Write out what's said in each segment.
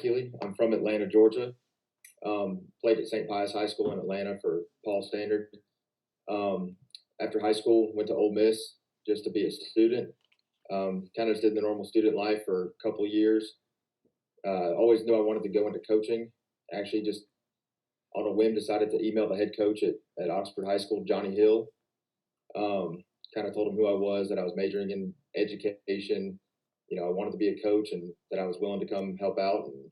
Healy. I'm from Atlanta, Georgia. Played at St. Pius High School in Atlanta for Paul Standard. After high school, went to Ole Miss just to be a student. Kind of just did the normal student life for a couple of years. Always knew I wanted to go into coaching. Actually, just on a whim, decided to email the head coach at Oxford High School, Johnny Hill. Kind of told him who I was, that I was majoring in education. I wanted to be a coach and that I was willing to come help out and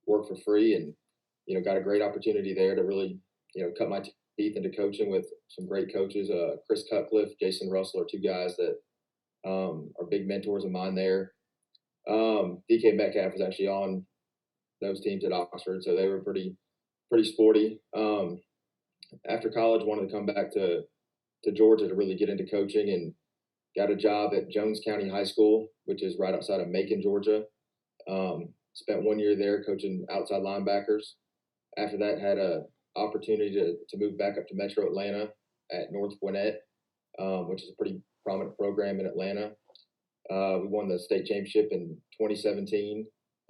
work for free. And, got a great opportunity there to really, cut my teeth into coaching with some great coaches. Chris Cutcliffe, Jason Russell are two guys that are big mentors of mine there. DK Metcalf was actually on those teams at Oxford, so they were pretty sporty. After college, wanted to come back to Georgia to really get into coaching, and got a job at Jones County High School, which is right outside of Macon, Georgia. Spent 1 year there coaching outside linebackers. After that, had a opportunity to move back up to Metro Atlanta at North Gwinnett, which is a pretty prominent program in Atlanta. We won the state championship in 2017.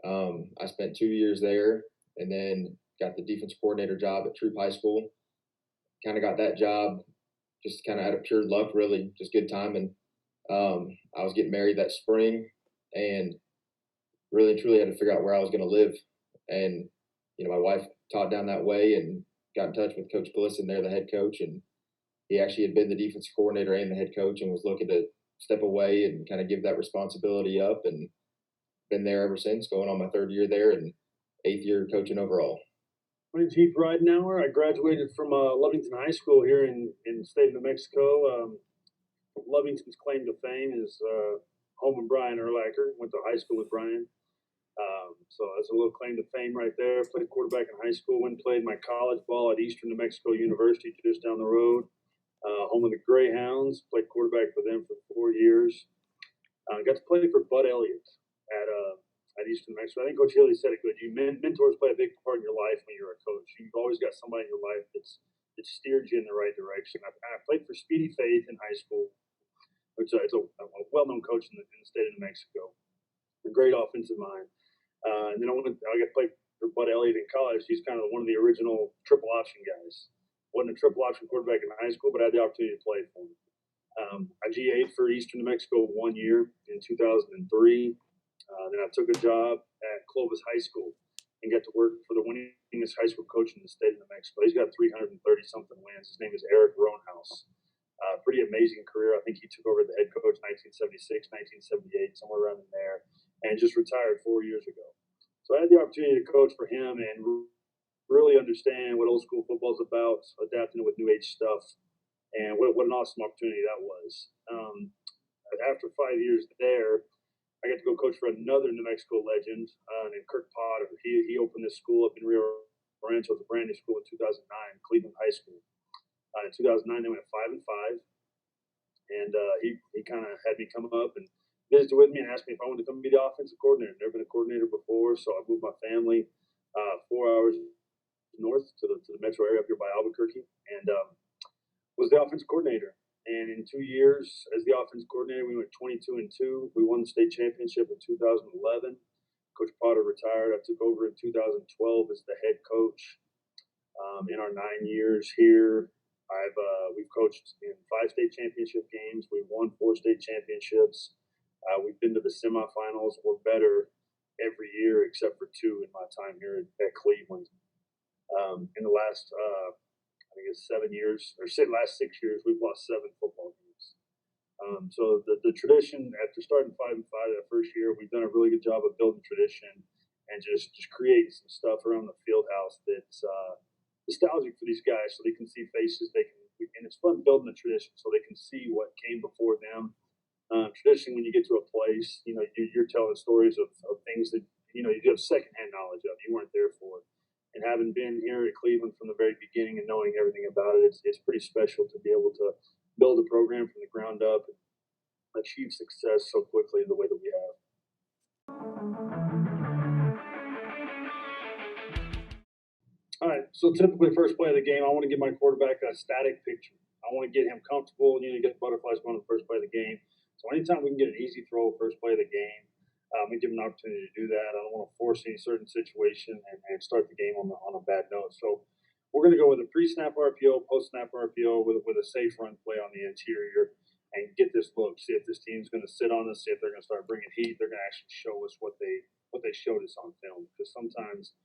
I spent 2 years there, and then got the defensive coordinator job at Troop High School. Kind of got that job just kind of out of pure luck, really, just good timing. I was getting married that spring, and really and truly had to figure out where I was going to live. And, my wife taught down that way and got in touch with Coach Glisson there, the head coach. And he actually had been the defensive coordinator and the head coach and was looking to step away and kind of give that responsibility up, and been there ever since, going on my 3rd year there and 8th year coaching overall. My name's Heath Ridenour. I graduated from Lovington High School here in the state of New Mexico. Lovington's claim to fame is home and Brian Urlacher. Went to high school with Brian. So that's a little claim to fame right there. Played quarterback in high school. Went and played my college ball at Eastern New Mexico University just down the road. Home of the Greyhounds. Played quarterback for them for 4 years. Got to play for Bud Elliott at Eastern New Mexico. I think Coach Healy said it good. Mentors play a big part in your life when you're a coach. You've always got somebody in your life that steered you in the right direction. I played for Speedy Faith in high school, which is a well-known coach in the state of New Mexico. A great offensive mind. And then I got to play for Bud Elliott in college. He's kind of one of the original triple option guys. Wasn't a triple option quarterback in high school, but I had the opportunity to play for him. I GA'd for Eastern New Mexico 1 year in 2003. Then I took a job at Clovis High School and got to work for the winningest high school coach in the state of New Mexico. He's got 330-something wins. His name is Eric Roanhouse. Pretty amazing career. I think he took over the head coach 1976, 1978, somewhere around in there, and just retired 4 years ago. So I had the opportunity to coach for him and really understand what old school football is about, adapting it with new age stuff, and what an awesome opportunity that was. After 5 years there, I got to go coach for another New Mexico legend named Kirk Potter. He opened this school up in Rio Rancho. It was a brand new school in 2009, Cleveland High School. In 2009, they went 5-5, and he kind of had me come up and visited with me and asked me if I wanted to come be the offensive coordinator. Never been a coordinator before, so I moved my family 4 hours north to the metro area up here by Albuquerque, and was the offensive coordinator. And in 2 years as the offensive coordinator, we went 22-2. We won the state championship in 2011. Coach Potter retired. I took over in 2012 as the head coach. In our 9 years here, we've coached in 5 state championship games. We've won 4 state championships. We've been to the semifinals or better every year except for 2 in my time here at Cleveland. In the last, I think it's 7 years, or last 6 years, we've lost 7 football games. So the tradition, after starting 5-5 that first year, we've done a really good job of building tradition and just creating some stuff around the field house that's nostalgic for these guys, so they can see faces. And it's fun building a tradition so they can see what came before them. Tradition, when you get to a place, you're telling stories of things that you have secondhand knowledge of. You weren't there for it. And having been here at Cleveland from the very beginning and knowing everything about it, it's pretty special to be able to build a program from the ground up and achieve success so quickly the way that we have. All right, so typically first play of the game, I want to give my quarterback a static picture. I want to get him comfortable, get the butterflies going on the first play of the game. So anytime we can get an easy throw first play of the game, We give them an opportunity to do that. I don't want to force any certain situation and start the game on a bad note. So we're going to go with a pre-snap RPO, post-snap RPO with a safe run play on the interior and get this look. See if this team's going to sit on us. See if they're going to start bringing heat. They're going to actually show us what they showed us on film. Because sometimes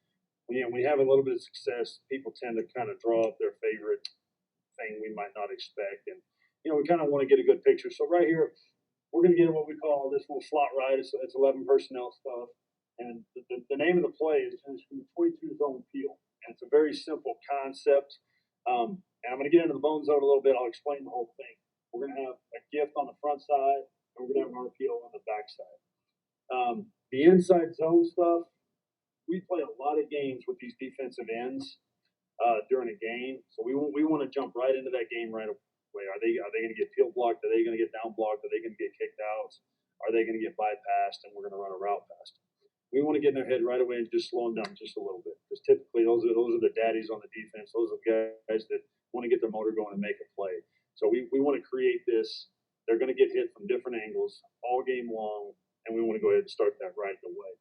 when we have a little bit of success, people tend to kind of draw up their favorite thing we might not expect, and we kind of want to get a good picture. So right here, we're going to get what we call this little slot ride. It's 11 personnel stuff. And the name of the play is from the 22 zone peel. And it's a very simple concept. And I'm going to get into the bones of it a little bit. I'll explain the whole thing. We're going to have a gift on the front side, and we're going to have an RPO on the back side. The inside zone stuff, we play a lot of games with these defensive ends during a game. So we want to jump right into that game right away. Are they going to get peel blocked? Are they going to get down blocked? Are they going to get kicked out? Are they going to get bypassed? And we're going to run a route past them. We want to get in their head right away and just slow them down just a little bit. Because typically those are the daddies on the defense. Those are the guys that want to get their motor going and make a play. So we want to create this. They're going to get hit from different angles all game long, and we want to go ahead and start that right away.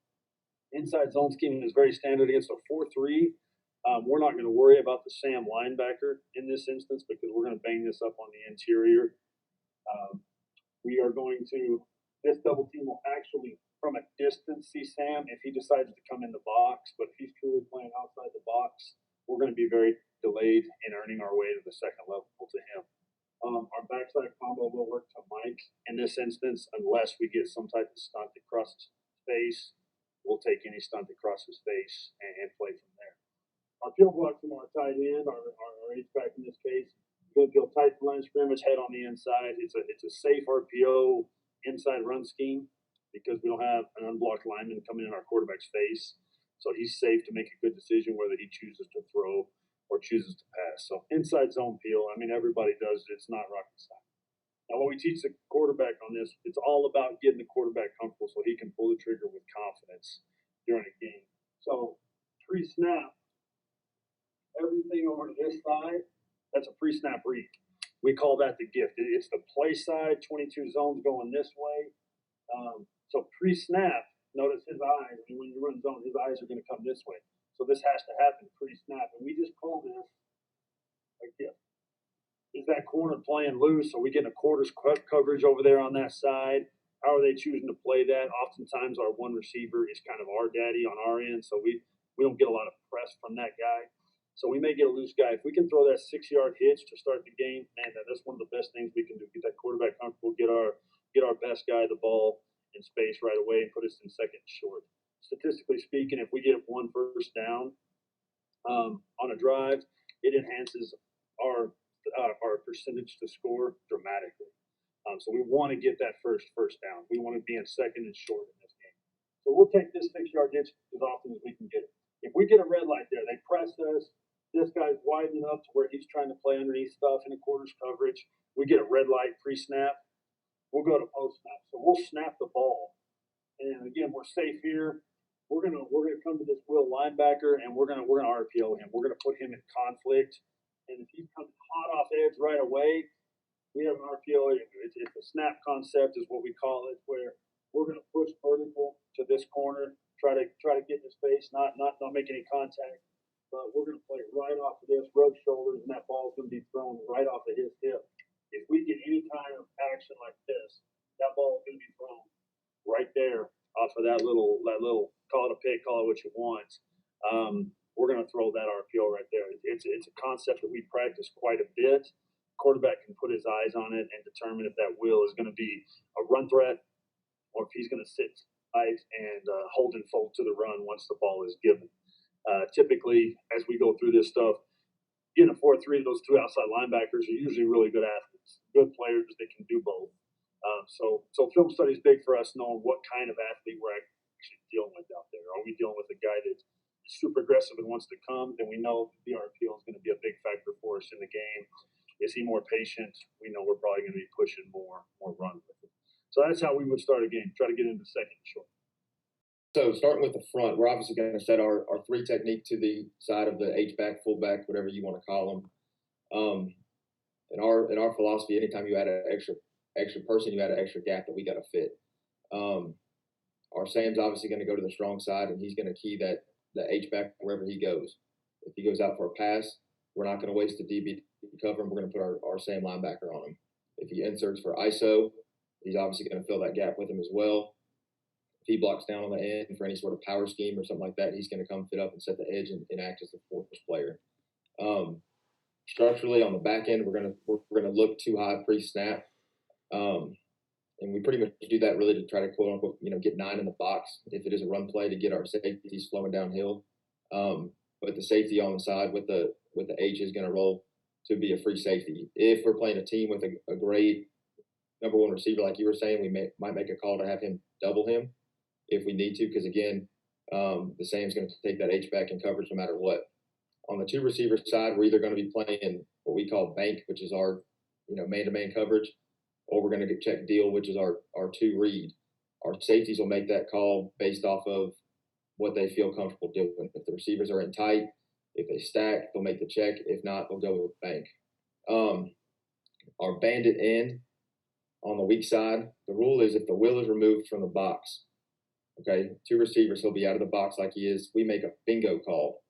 Inside zone scheme is very standard against a 4-3. We're not going to worry about the Sam linebacker in this instance because we're going to bang this up on the interior. We are going to, this double team will actually, from a distance, see Sam if he decides to come in the box. But if he's truly playing outside the box, we're going to be very delayed in earning our way to the second level to him. Our backside combo will work to Mike in this instance unless we get some type of stunt across his face. We'll take any stunt across his face and play from there. Our peel block from our tight end, our H-back in this case, we're going to peel tight to line scrimmage, head on the inside. It's a safe RPO inside run scheme because we don't have an unblocked lineman coming in our quarterback's face. So he's safe to make a good decision whether he chooses to throw or chooses to pass. So inside zone peel, I mean, everybody does it. It's not rocket science. Now, what we teach the quarterback on this, it's all about getting the quarterback comfortable so he can pull the trigger with confidence during a game. So pre-snap, everything over to this side, that's a pre-snap read. We call that the gift. It's the play side, 22 zones going this way. So pre-snap, notice his eyes. I mean, when you run zone, his eyes are going to come this way. So this has to happen pre-snap. And we just call this a gift. Is that corner playing loose? Are we getting a quarters coverage over there on that side? How are they choosing to play that? Oftentimes our one receiver is kind of our daddy on our end, so we don't get a lot of press from that guy. So we may get a loose guy. If we can throw that 6-yard hitch to start the game, man, that's one of the best things we can do. Get that quarterback comfortable, get our best guy the ball in space right away and put us in second and short. Statistically speaking, if we get one first down on a drive, it enhances our percentage to score dramatically. So we want to get that first down. We want to be in second and short in this game. So we'll take this 6-yard hitch as often as we can get it. If we get a red light there, they press us. This guy's wide enough to where he's trying to play underneath stuff in a quarters coverage. We get a red light pre-snap. We'll go to post-snap. So we'll snap the ball. And again, we're safe here. We're gonna come to this will linebacker and we're gonna RPO him. We're gonna put him in conflict. And if he's coming hot off edge right away, we have an RPO. It's a snap concept is what we call it, where we're gonna push vertical to this corner, try to get in his face, not make any contact. But we're going to play right off of this, rub shoulders, and that ball's going to be thrown right off of his hip. If we get any kind of action like this, that ball is going to be thrown right there off of that little, call it a pick, call it what you want. We're going to throw that RPO right there. It's a concept that we practice quite a bit. Quarterback can put his eyes on it and determine if that will is going to be a run threat or if he's going to sit tight and hold and fold to the run once the ball is given. Typically, as we go through this stuff, in a 4-3, those two outside linebackers are usually really good athletes, good players that can do both. So film study is big for us, knowing what kind of athlete we're actually dealing with out there. Are we dealing with a guy that's super aggressive and wants to come? Then we know the RPO is going to be a big factor for us in the game. Is he more patient? We know we're probably going to be pushing more run with it. So that's how we would start a game. Try to get into second and short. So starting with the front, we're obviously going to set our 3 technique to the side of the H-back, fullback, whatever you want to call them. In our philosophy, anytime you add an extra person, you add an extra gap that we got to fit. Our Sam's obviously going to go to the strong side, and he's going to key the H-back wherever he goes. If he goes out for a pass, we're not going to waste the DB to cover him. We're going to put our Sam linebacker on him. If he inserts for ISO, he's obviously going to fill that gap with him as well. If he blocks down on the end for any sort of power scheme or something like that, he's going to come fit up and set the edge and act as the force player. Structurally, on the back end, we're gonna look too high pre-snap, and we pretty much do that really to try to quote unquote get 9 in the box if it is a run play to get our safeties flowing downhill. But the safety on the side with the H is going to roll to be a free safety. If we're playing a team with a great number 1 receiver, like you were saying, we might make a call to have him double him if we need to, because again, the Sam's going to take that H back in coverage no matter what. On the 2 receiver side, we're either going to be playing what we call bank, which is our man-to-man coverage, or we're going to get check deal, which is our 2 read. Our safeties will make that call based off of what they feel comfortable doing. If the receivers are in tight, if they stack, they'll make the check. If not, they'll go with bank. Our bandit end on the weak side, the rule is if the will is removed from the box, okay, 2 receivers, he'll be out of the box like he is. We make a bingo call,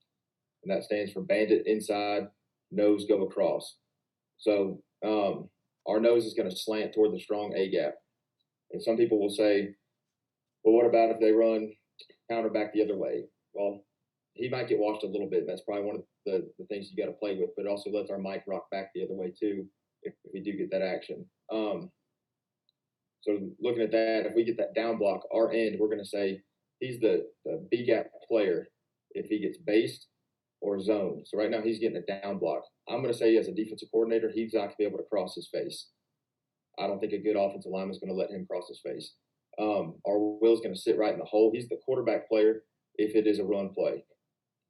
and that stands for bandit inside, nose go across. So our nose is going to slant toward the strong A gap. And some people will say, well, what about if they run counter back the other way? Well, he might get washed a little bit. And that's probably one of the things you got to play with, but it also lets our Mike rock back the other way too if we do get that action. So looking at that, if we get that down block, our end, we're going to say he's the B gap player if he gets based or zone. So right now he's getting a down block. I'm going to say as a defensive coordinator, he's not going to be able to cross his face. I don't think a good offensive lineman is going to let him cross his face. Our Will's going to sit right in the hole. He's the quarterback player if it is a run play,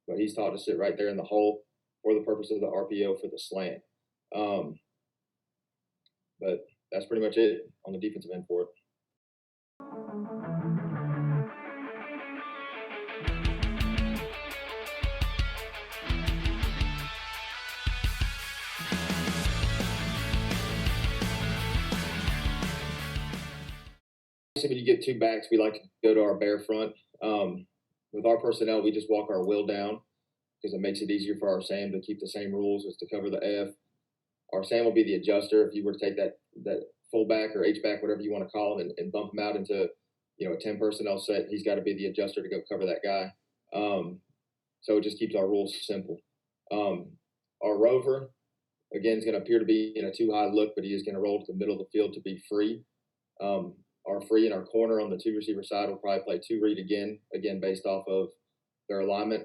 but he's taught to sit right there in the hole for the purpose of the RPO for the slant. But that's pretty much it on the defensive end for it. When you get 2 backs, we like to go to our bare front. With our personnel, we just walk our will down because it makes it easier for our Sam to keep the same rules as to cover the F. Our Sam will be the adjuster. If you were to take that fullback or H-back, whatever you want to call him, and bump him out into a 10 personnel set, he's got to be the adjuster to go cover that guy. So it just keeps our rules simple. Our rover, again, is going to appear to be in a too high look, but he is going to roll to the middle of the field to be free. Our free and our corner on the 2 receiver side will probably play 2 read again based off of their alignment.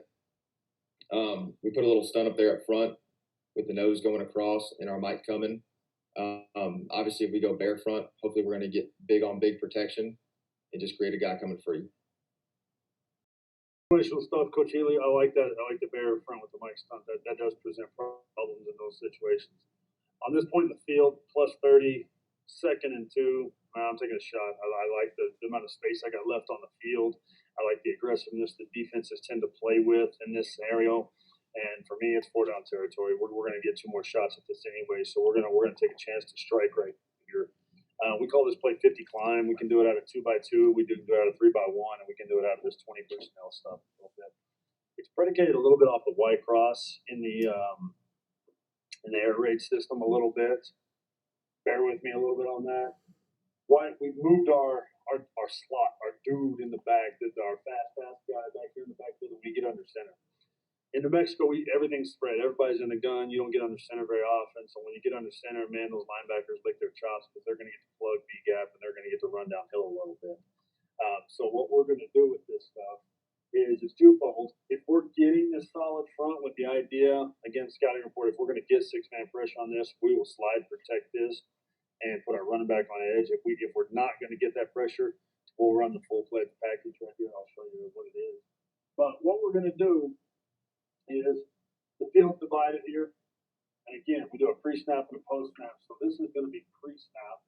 We put a little stun up there up front with the nose going across and our Mike coming. Obviously, if we go bare front, hopefully we're going to get big on big protection and just create a guy coming free. Situational stuff, Coach Healy. I like that. I like the bare front with the Mike stunt. That does present problems in those situations. On this point in the field, plus 30, 2nd and 2. I'm taking a shot. I like the amount of space I got left on the field. I like the aggressiveness that defenses tend to play with in this scenario. And for me, it's 4-down territory. We're going to get 2 more shots at this anyway, so we're going to take a chance to strike right here. We call this play 50 climb. We can do it out of 2x2. We do it out of 3x1, and we can do it out of this 20 personnel stuff a little bit. It's predicated a little bit off the Y cross in the air raid system a little bit. Bear with me a little bit on that. Why we've moved our slot, our dude in the back, our fast guy back here in the backfield, and we get under center. In New Mexico, everything's spread. Everybody's in the gun. You don't get under center very often. So when you get under center, man, those linebackers lick their chops because they're going to get to plug B gap and they're going to get to run downhill a little bit. So what we're going to do with this stuff is it's twofold. If we're getting this solid front with the idea, again, scouting report, if we're going to get 6-man pressure on this, we will slide protect this and put our running back on edge. If we're not going to get that pressure, we'll run the full-fledged package right here. I'll show you what it is. But what we're going to do is the field's divided here. And again, we do a pre-snap and a post-snap. So this is going to be pre-snap.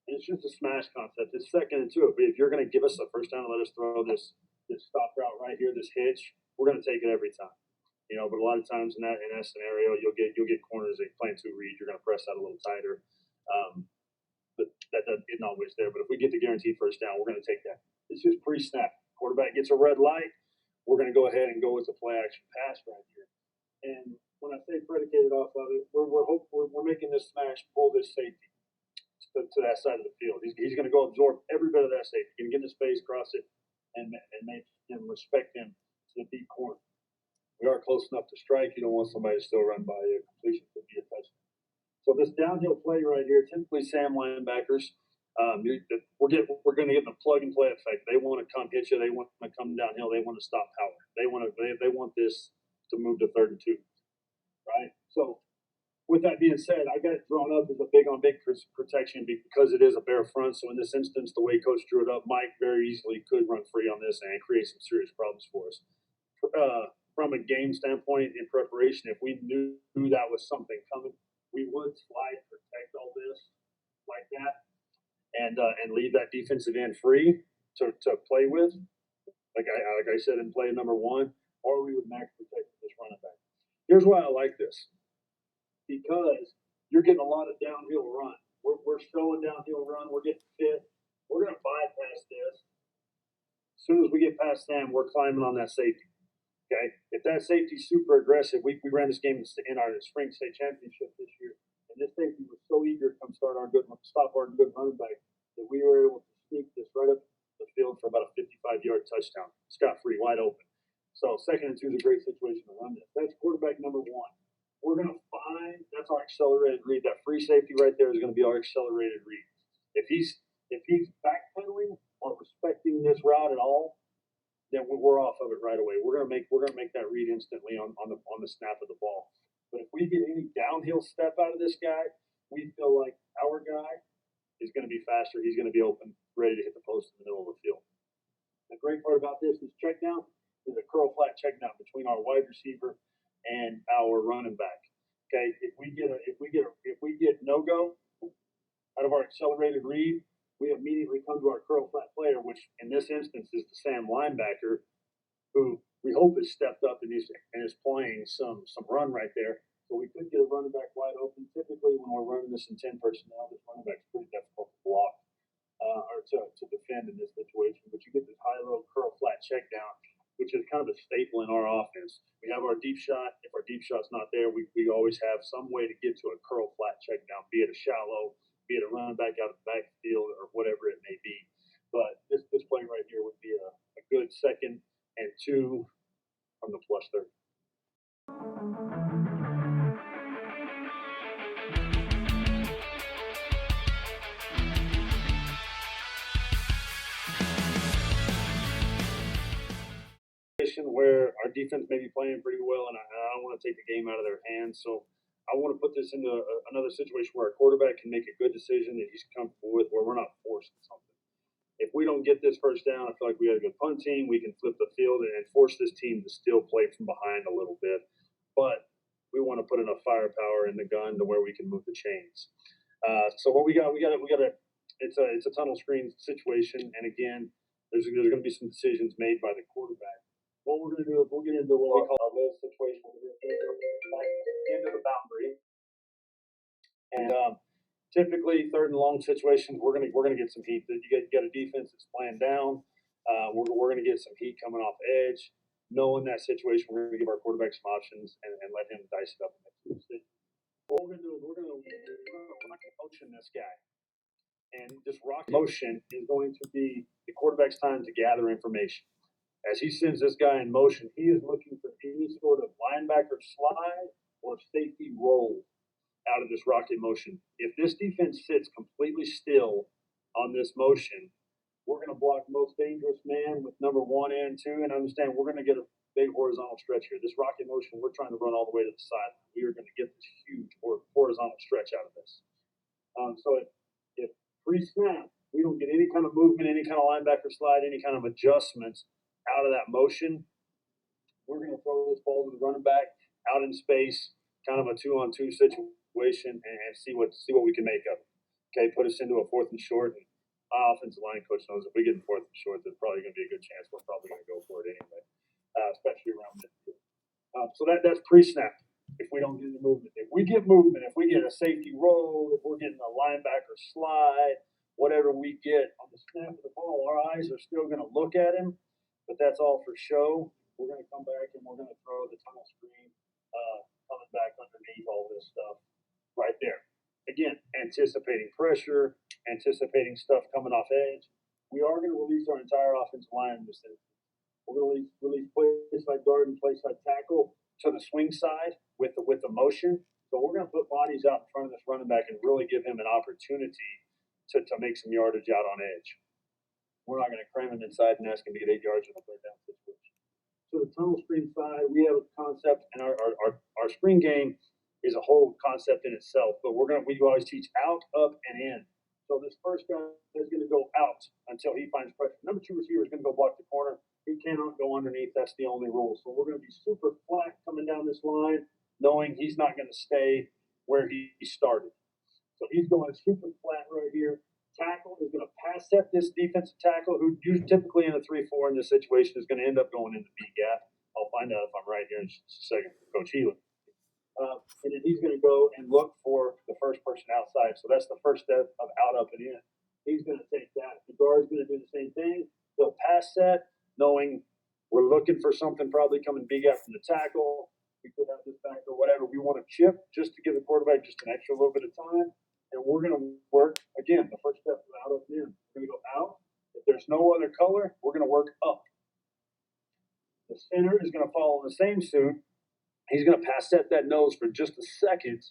And it's just a smash concept. It's 2nd and 2. But if you're going to give us a first down and let us throw this stop route right here, this hitch, we're going to take it every time. But a lot of times in that scenario, you'll get corners that playing 2 read. You're going to press that a little tighter. But that that isn't always there. But if we get the guaranteed first down, we're going to take that. It's just pre-snap. Quarterback gets a red light. We're going to go ahead and go with the play action pass right here. And when I say predicated off of it, we're making this smash pull this safety to that side of the field. He's going to go absorb every bit of that safety. He's going to get in his face, cross it, and make him respect him to the deep corner. We are close enough to strike. You don't want somebody to still run by you. Completion could be a touchdown. So this downhill play right here, typically Sam linebackers, we're going to get the plug and play effect. They want to come hit you. They want to come downhill. They want to stop power. They want this to move to 3rd and 2, right? So with that being said, I got it drawn up as a big on big protection because it is a bare front. So in this instance, the way Coach drew it up, Mike very easily could run free on this and create some serious problems for us. From a game standpoint in preparation, if we knew that was something coming, we would slide protect all this like that and leave that defensive end free to play with, like I said in play number 1, or we would max protect this running back. Here's why I like this, because you're getting a lot of downhill run. We're showing downhill run. We're getting fit. We're going to bypass this. As soon as we get past them, we're climbing on that safety. Okay, if that safety's super aggressive, we ran this game in our spring state championship this year, and this safety was so eager to come stop our good running back that we were able to sneak this right up the field for about a 55-yard touchdown, scot-free, wide open. So 2nd and 2 is a great situation to run this. That's quarterback number 1. We're going to find that's our accelerated read. That free safety right there is going to be our accelerated read. If he's backpedaling or respecting this route at all, then we're off of it right away. We're gonna make that read instantly on the snap of the ball. But if we get any downhill step out of this guy, we feel like our guy is going to be faster. He's going to be open, ready to hit the post in the middle of the field. The great part about this check down is a curl flat check down between our wide receiver and our running back. Okay, if we get no go out of our accelerated read, we immediately come to our curl flat player, which in this instance is the Sam linebacker, who we hope has stepped up and is playing some run right there. So we could get a running back wide open. Typically, when we're running this in 10 personnel, this running back is pretty difficult to block or to defend in this situation. But you get this high-low curl flat check down, which is kind of a staple in our offense. We have our deep shot. If our deep shot's not there, we always have some way to get to a curl flat check down, be it a shallow, be it a running back out of the backfield or whatever it may be. But this play right here would be a good 2nd and 2 from the plus 30. Where our defense may be playing pretty well, and I don't want to take the game out of their hands. So I want to put this into another situation where our quarterback can make a good decision that he's comfortable with, where we're not forcing something. If we don't get this first down, I feel like we got a good punt team. We can flip the field and force this team to still play from behind a little bit. But we want to put enough firepower in the gun to where we can move the chains. So what we got it's a tunnel screen situation, and again, there's going to be some decisions made by the quarterback. What we're going to do is we'll get into what we call a little situation. We're going to into the boundary, and typically 3rd and long situations, we're going to get some heat. You got a defense that's playing down. We're going to get some heat coming off edge. Knowing that situation, we're going to give our quarterback some options and let him dice it up and make some decisions. What we're going to do is we're going to motion this guy, and this rock motion is going to be the quarterback's time to gather information. As he sends this guy in motion, he is looking for any sort of linebacker slide or safety roll out of this rocket motion. If this defense sits completely still on this motion, we're going to block the most dangerous man with number 1 and 2, and understand we're going to get a big horizontal stretch here. This rocket motion, we're trying to run all the way to the side. We are going to get this huge horizontal stretch out of this. So if pre-snap, we don't get any kind of movement, any kind of linebacker slide, any kind of adjustments out of that motion, we're going to throw this ball to the running back out in space, kind of a 2-on-2 situation, and see what we can make of it. Okay, put us into a 4th and short. And my offensive line coach knows if we get in 4th and short, there's probably going to be a good chance we're probably going to go for it anyway, especially around midfield. So that's pre-snap. If we don't get any movement, if we get a safety roll, if we're getting a linebacker slide, whatever we get on the snap of the ball, our eyes are still going to look at him, but that's all for show. We're going to come back and we're going to throw the tunnel screen coming back underneath all this stuff right there. Again, anticipating pressure, anticipating stuff coming off edge. We are going to release our entire offensive line in this instance. We're going to release place like guard and place like tackle to the swing side with the motion. So we're going to put bodies out in front of this running back and really give him an opportunity to make some yardage out on edge. We're not going to cram him inside and ask him to get 8 yards in a third down situation. So the tunnel screen side, we have a concept, and our screen game is a whole concept in itself. But we always teach out, up, and in. So this first guy is going to go out until he finds pressure. Number 2 receiver is going to go block the corner. He cannot go underneath. That's the only rule. So we're going to be super flat coming down this line, knowing he's not going to stay where he started. So he's going super flat right here. Tackle is going to pass set this defensive tackle, who typically in a 3-4 in this situation is going to end up going into B gap. I'll find out if I'm right here in just a second for Coach Healy. And then he's going to go and look for the first person outside. So that's the first step of out, up, and in. He's going to take that. The guard's going to do the same thing. He'll pass set, knowing we're looking for something probably coming big out from the tackle. We could have this back or whatever. We want to chip just to give the quarterback just an extra little bit of time. And we're going to work, again, the first step is out, up, and in. We're going to go out. If there's no other color, we're going to work up. The center is going to follow the same suit. He's going to pass set that nose for just a second,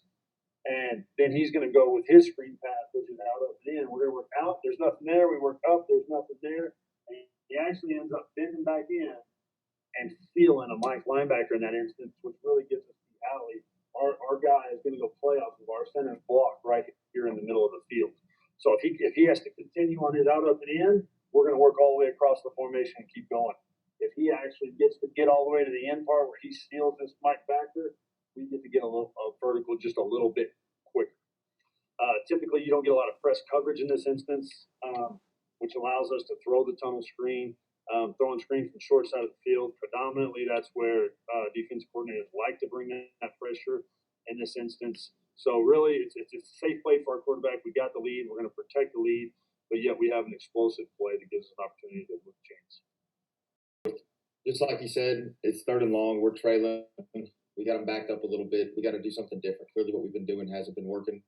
and then he's going to go with his screen pass, which is out, up, and in. We're going to work out. There's nothing there. We work up. There's nothing there. And he actually ends up bending back in and feeling a Mike linebacker in that instance, which really gives us the alley. Our guy is going to go play off of our center's block right here in the middle of the field. So if he has to continue on his out, up, and in, we're going to work all the way across the formation and keep going. If he actually gets to get all the way to the end part where he steals this Mike backer, we get to get a vertical just a little bit quicker. Typically, you don't get a lot of press coverage in this instance, which allows us to throw the tunnel screen, throwing screen from short side of the field. Predominantly, that's where defense coordinators like to bring that pressure in this instance. So really, it's a safe play for our quarterback. We got the lead. We're going to protect the lead, but yet we have an explosive play that gives us an opportunity to move the chains. Just like you said, it's 3rd and long. We're trailing. We got them backed up a little bit. We got to do something different. Clearly, what we've been doing hasn't been working.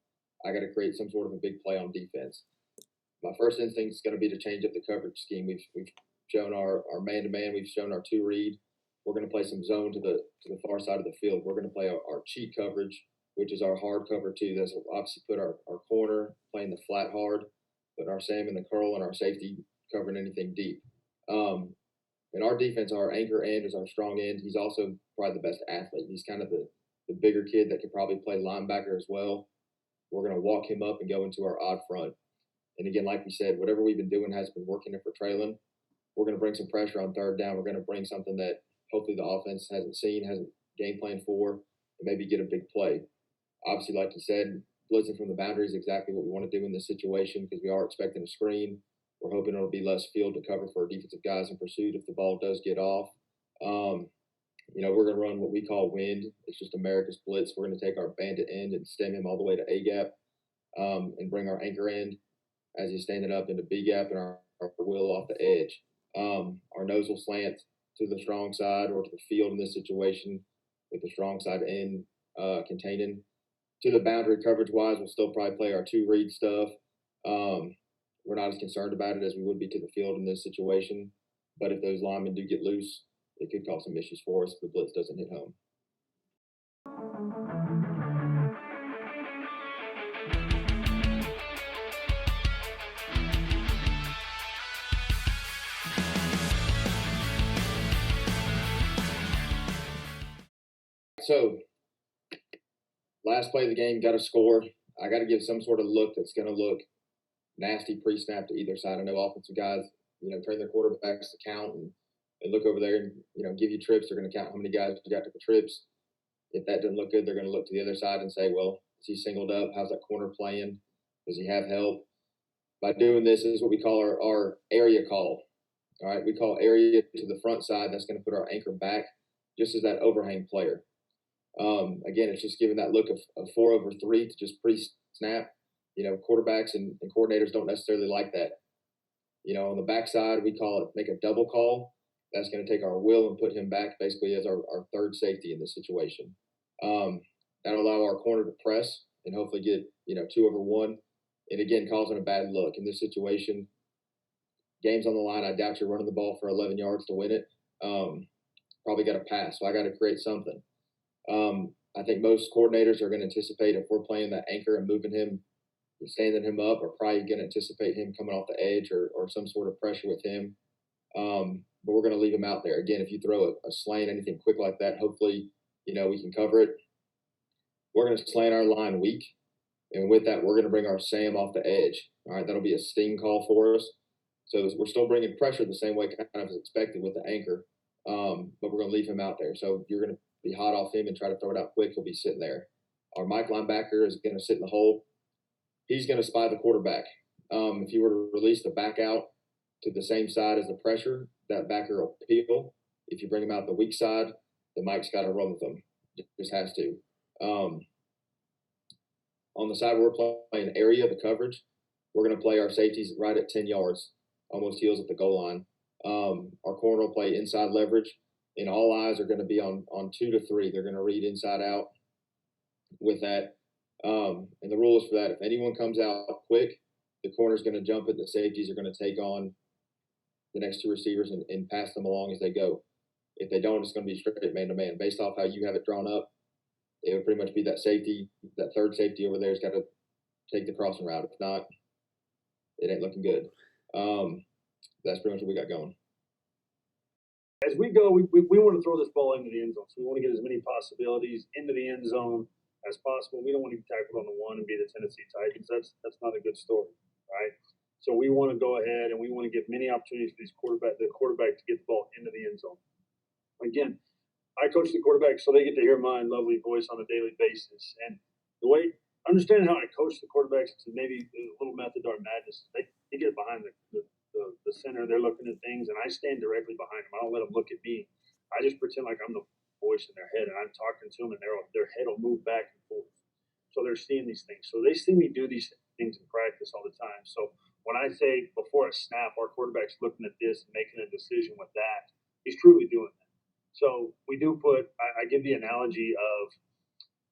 I got to create some sort of a big play on defense. My first instinct is going to be to change up the coverage scheme. We've shown our man-to-man. We've shown our 2 read. We're going to play some zone to the far side of the field. We're going to play our cheat coverage, which is our hard cover too. That's obviously put our corner playing the flat hard, put our Sam in the curl, and our safety covering anything deep. In our defense, our anchor end is our strong end. He's also probably the best athlete. He's kind of the bigger kid that could probably play linebacker as well. We're going to walk him up and go into our odd front. And again, like we said, whatever we've been doing has been working if we're trailing. We're going to bring some pressure on 3rd down. We're going to bring something that hopefully the offense hasn't seen, hasn't game planned for, and maybe get a big play. Obviously, like you said, blitzing from the boundary is exactly what we want to do in this situation because we are expecting a screen. We're hoping it'll be less field to cover for our defensive guys in pursuit if the ball does get off. We're going to run what we call wind. It's just America's blitz. We're going to take our bandit end and stem him all the way to A gap and bring our anchor end as he's standing up into B gap and our will off the edge. Our nose will slant to the strong side or to the field in this situation with the strong side end containing. To the boundary coverage-wise, we'll still probably play our 2 read stuff. We're not as concerned about it as we would be to the field in this situation. But if those linemen do get loose, it could cause some issues for us if the blitz doesn't hit home. So, last play of the game, got to score. I got to give some sort of look that's going to look nasty pre-snap to either side. I know offensive guys, train their quarterbacks to count and look over there and, give you trips. They're going to count how many guys you got to the trips. If that doesn't look good, they're going to look to the other side and say, well, is he singled up? How's that corner playing? Does he have help? By doing this is what we call our area call. All right, we call area to the front side. That's going to put our anchor back just as that overhang player. Again, it's just giving that look of 4 over 3 to just pre-snap. quarterbacks and coordinators don't necessarily like that. On the backside, we call it make a double call. That's going to take our will and put him back basically as our third safety in this situation. That'll allow our corner to press and hopefully get 2-over-1, and again causing a bad look in this situation. Game's on the line. I doubt you're running the ball for 11 yards to win it. Probably got to pass, so I got to create something. I think most coordinators are going to anticipate if we're playing that anchor and moving him, standing him up, are probably going to anticipate him coming off the edge or some sort of pressure with him. But we're going to leave him out there. Again, if you throw a slant, anything quick like that, hopefully, we can cover it. We're going to slant our line weak. And with that, we're going to bring our Sam off the edge. All right, that'll be a sting call for us. So we're still bringing pressure the same way kind of as expected with the anchor. But we're going to leave him out there. So you're going to be hot off him and try to throw it out quick. He'll be sitting there. Our Mike linebacker is going to sit in the hole. He's going to spy the quarterback. If you were to release the back out to the same side as the pressure, that backer will peel. If you bring him out the weak side, the Mike's got to run with them. Just has to. On the side where we're playing area, the coverage, we're going to play our safeties right at 10 yards, almost heels at the goal line. Our corner will play inside leverage, and all eyes are going to be on 2 to 3. They're going to read inside out with that. And the rule is for that, if anyone comes out quick, the corner's going to jump it. The safeties are going to take on the next 2 receivers and pass them along as they go. If they don't, it's going to be straight man-to-man. Based off how you have it drawn up, it would pretty much be that safety, that third safety over there has got to take the crossing route. If not, it ain't looking good. That's pretty much what we got going. As we go, we want to throw this ball into the end zone. So we want to get as many possibilities into the end zone as possible. We don't want to be tackled on the one and be the Tennessee Titans. That's not a good story, right? So we want to go ahead and we want to give many opportunities for the quarterback to get the ball into the end zone. Again, I coach the quarterback, so they get to hear my lovely voice on a daily basis. And the way, understanding how I coach the quarterbacks to maybe a little method or madness, they get behind the center. They're looking at things, and I stand directly behind them. I don't let them look at me. I just pretend like I'm the voice in their head, and I'm talking to them, and their head will move back and forth. So they're seeing these things. So they see me do these things in practice all the time. So when I say before a snap, our quarterback's looking at this and making a decision with that, he's truly doing that. So we do I give the analogy of,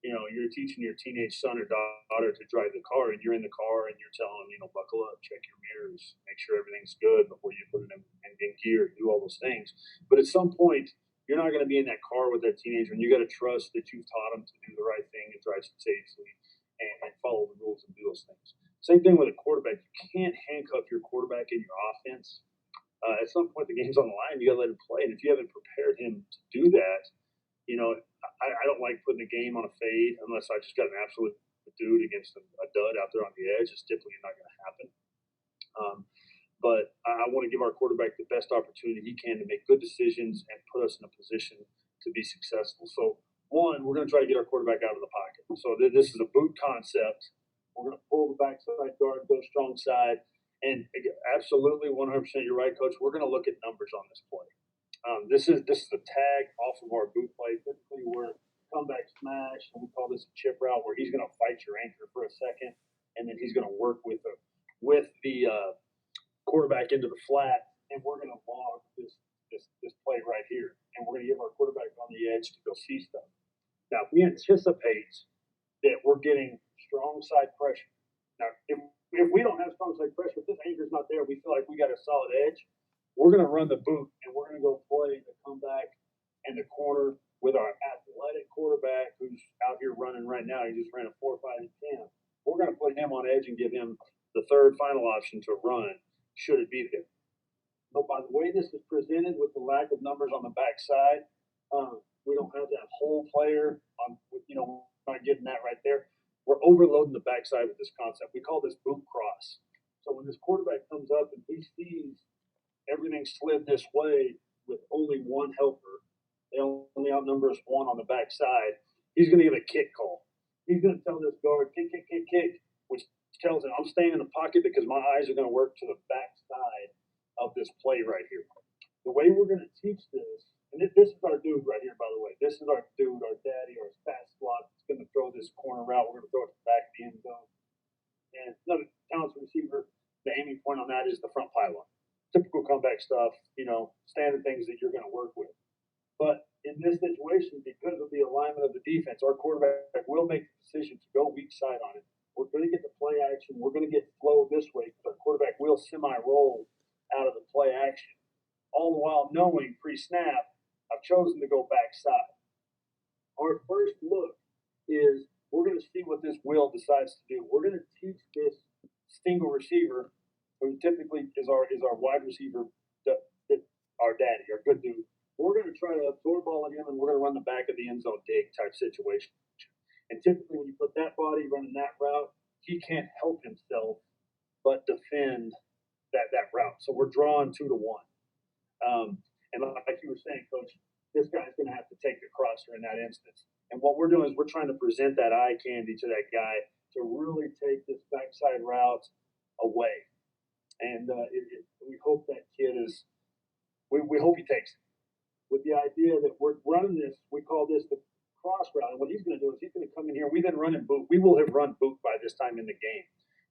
you're teaching your teenage son or daughter to drive the car, and you're in the car and you're telling them, buckle up, check your mirrors, make sure everything's good before you put it in gear, do all those things. But at some point, you're not going to be in that car with that teenager, and you got to trust that you've taught them to do the right thing and drive safely and follow the rules and do those things. Same thing with a quarterback. You can't handcuff your quarterback in your offense. At some point, the game's on the line. You got to let him play. And if you haven't prepared him to do that, I don't like putting a game on a fade unless I just got an absolute dude against a dud out there on the edge. It's typically not going to happen. But I want to give our quarterback the best opportunity he can to make good decisions and put us in a position to be successful. So, one, we're going to try to get our quarterback out of the pocket. So this is a boot concept. We're going to pull the backside guard, go strong side. And absolutely 100%, you're right, Coach. We're going to look at numbers on this play. This is a tag off of our boot play. Typically, we're comeback smash, and we call this a chip route, where he's going to fight your anchor for a second, and then he's going to work with the quarterback into the flat, and we're going to log this play right here, and we're going to give our quarterback on the edge to go see stuff. Now, we anticipate that we're getting strong side pressure. Now, if we don't have strong side pressure, if this anchor's not there, we feel like we got a solid edge, we're going to run the boot, and we're going to go play the comeback and the corner with our athletic quarterback who's out here running right now. He just ran a 4.5 and 10. We're going to put him on edge and give him the third final option to run, should it be there. But by the way this is presented with the lack of numbers on the backside, we don't have that whole player on, not getting that right there. We're overloading the backside with this concept. We call this boot cross. So when this quarterback comes up and he sees everything slid this way with only one helper, they only outnumber us one on the backside, he's going to give a kick call. He's going to tell this guard, kick, kick, kick, kick, which tells him I'm staying in the pocket because my eyes are going to work to the backside of this play right here. The way we're going to teach this, and this is our dude right here, by the way. This is our dude, our daddy, our fast slot. It's going to throw this corner route. We're going to throw it to the back of the end zone. And another talented receiver, the aiming point on that is the front pylon. Typical comeback stuff, standard things that you're going to work with. But in this situation, because of the alignment of the defense, our quarterback will make the decision to go weak side on it. We're going to get the play action. We're going to get flow this way because our quarterback will semi-roll out of the play action. All the while knowing pre-snap, I've chosen to go backside. Our first look is we're going to see what this will decides to do. We're going to teach this single receiver, who typically is our wide receiver, our daddy, our good dude. We're going to try to absorb all of him, and we're going to run the back of the end zone dig type situation. And typically, when you put that body running that route, he can't help himself but defend that route. So we're drawing 2 to 1. And like you were saying, Coach, this guy's going to have to take the crosser in that instance. And what we're doing is we're trying to present that eye candy to that guy to really take this backside route away. And we hope that kid is. We hope he takes it. With the idea that we're running this, we call this the cross route. And what he's going to do is he's going to come in here. We then run and boot. We will have run boot by this time in the game.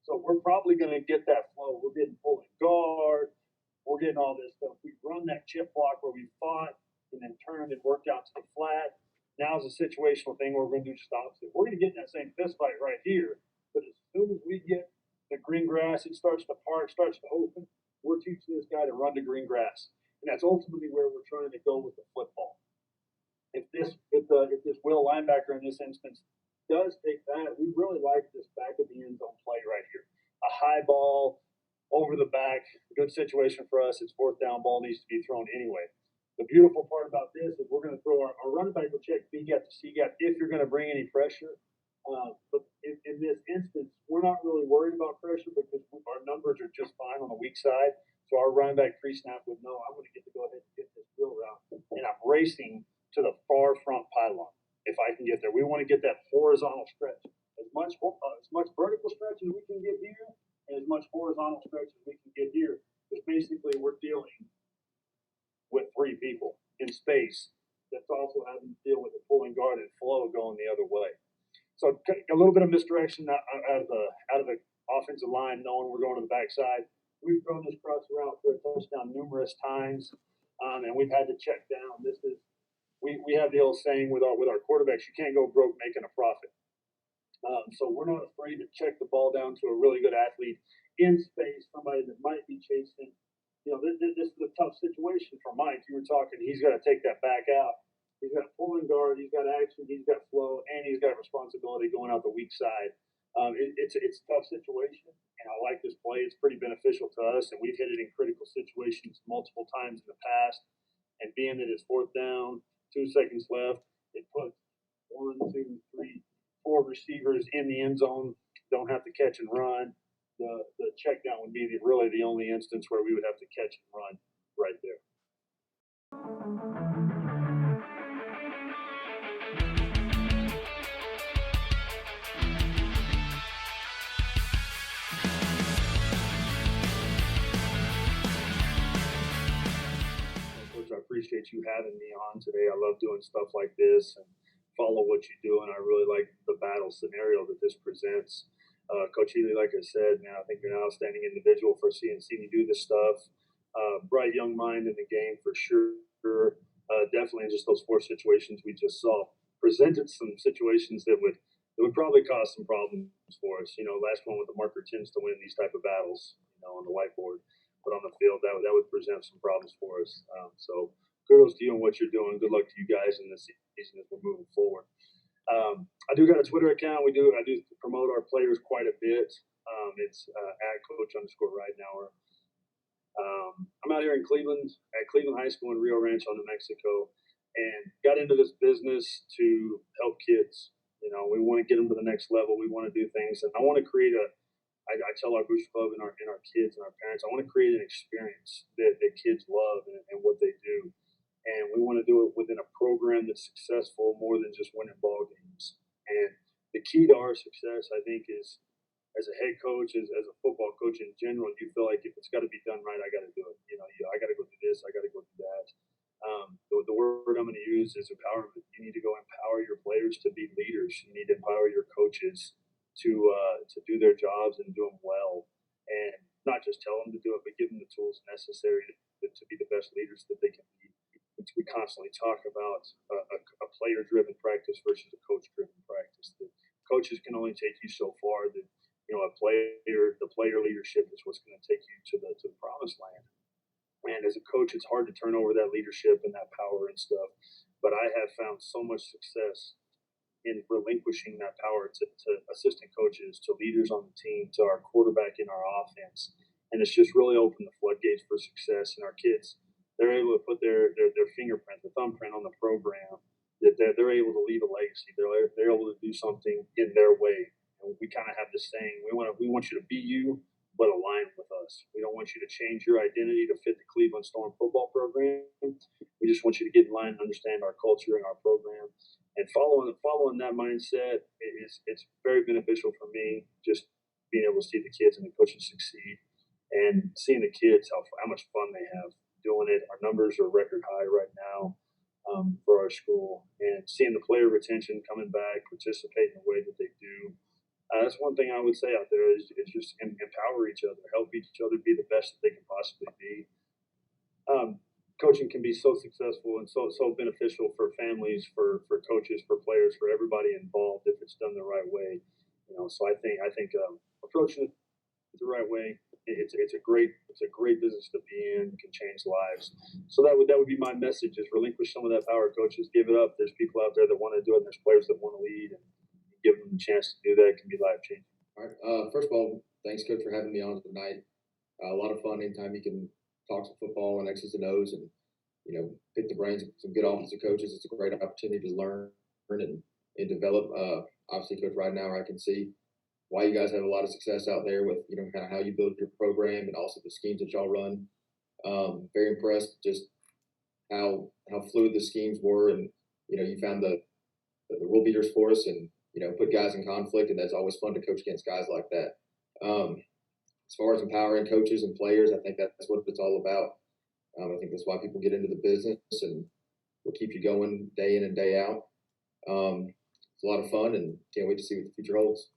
So we're probably going to get that flow. We're getting pulling guard. We're getting all this stuff. We run that chip block where we fought and then turned and worked out to the flat. Now is a situational thing where we're going to do stops. We're going to get in that same fist fight right here. But as soon as we get the green grass, it starts to park, starts to open, we're teaching this guy to run the green grass. And that's ultimately where we're trying to go with the football. If this will linebacker in this instance does take that, we really like this back of the end zone play right here. A high ball over the back, good situation for us. It's 4th down, ball needs to be thrown anyway. The beautiful part about this is we're going to throw our running back will check B gap to C gap if you're going to bring any pressure. But in this instance, we're not really worried about pressure because our numbers are just fine on the weak side. So our running back pre-snap would know I'm going to get to go ahead and get this wheel route, and I'm racing to the far front pylon if I can get there. We want to get that horizontal stretch, as much vertical stretch as we can get here, and as much horizontal stretch as we can get here. Because basically we're dealing with 3 people in space that's also having to deal with the pulling guard and flow going the other way. So a little bit of misdirection out of the offensive line, knowing we're going to the backside. We've thrown this cross route for a touchdown numerous times, and we've had to check down. We have the old saying with our quarterbacks, you can't go broke making a profit. So we're not afraid to check the ball down to a really good athlete in space, somebody that might be chasing. This is a tough situation for Mike. You were talking, he's got to take that back out. He's got pulling guard, he's got action, he's got flow, and he's got responsibility going out the weak side. It's a tough situation, and I like this play. It's pretty beneficial to us, and we've hit it in critical situations multiple times in the past. And being that it's 4th down, 2 seconds left, it puts 1, 2, 3, 4 receivers in the end zone. Don't have to catch and run. The check down would be really the only instance where we would have to catch and run right there. I appreciate you having me on today. I love doing stuff like this and follow what you do, and I really like the battle scenario that this presents. Coach Healy, like I said, man, I think you're an outstanding individual for seeing you do this stuff. Bright young mind in the game for sure. Definitely just those 4 situations we just saw presented some situations that would probably cause some problems for us. Last one with the marker tends to win these type of battles, on the whiteboard. But on the field, that would present some problems for us. So kudos to you and what you're doing. Good luck to you guys in this season as we're moving forward. I do got a Twitter account. I do promote our players quite a bit. It's at Coach_Ridenour. I'm out here in Cleveland at Cleveland High School in Rio Rancho, New Mexico, and got into this business to help kids. We want to get them to the next level. We want to do things, and I want to create I tell our Booster Club and our kids and our parents, I want to create an experience that kids love and what they do. And we want to do it within a program that's successful more than just winning ball games. And the key to our success, I think, is as a head coach, as a football coach in general, you feel like if it's got to be done right, I got to do it. I got to go do this, I got to go do that. The word I'm going to use is empowerment. You need to go empower your players to be leaders. You need to empower your coaches to do their jobs and do them well, and not just tell them to do it, but give them the tools necessary to be the best leaders that they can be. We constantly talk about a player-driven practice versus a coach-driven practice. The coaches can only take you so far. That the player leadership is what's going to take you to the promised land. And as a coach, it's hard to turn over that leadership and that power and stuff. But I have found so much success in relinquishing that power to assistant coaches, to leaders on the team, to our quarterback in our offense. And it's just really opened the floodgates for success. And our kids, they're able to put their fingerprint, their thumbprint on the program, that they're able to leave a legacy. They're able to do something in their way. And we kind of have this saying, we want you to be you, but align with us. We don't want you to change your identity to fit the Cleveland Storm football program. We just want you to get in line and understand our culture and our program. And following that mindset it's very beneficial for me, just being able to see the kids and the coaches succeed and seeing the kids how much fun they have doing it. Our numbers are record high right now for our school, and seeing the player retention coming back, participate in the way that they do. That's one thing I would say out there is just empower each other, help each other be the best that they can possibly be. Coaching can be so successful and so beneficial for families, for coaches, for players, for everybody involved if it's done the right way. So I think approaching it the right way, it's a great business to be in. Can change lives. So that would be my message: is relinquish some of that power, coaches. Give it up. There's people out there that want to do it, and there's players that want to lead, and give them the chance to do that. It can be life changing. All right. First of all, thanks, Coach, for having me on tonight. A lot of fun anytime you can talk some football and X's and O's and, pick the brains of some good offensive coaches. It's a great opportunity to learn and develop. Obviously, Coach Ridenour, I can see why you guys have a lot of success out there with, kind of how you build your program and also the schemes that y'all run. Very impressed just how fluid the schemes were, and, you found the rule beaters for us and, put guys in conflict, and that's always fun to coach against guys like that. As far as empowering coaches and players, I think that's what it's all about. I think that's why people get into the business and will keep you going day in and day out. It's a lot of fun, and can't wait to see what the future holds.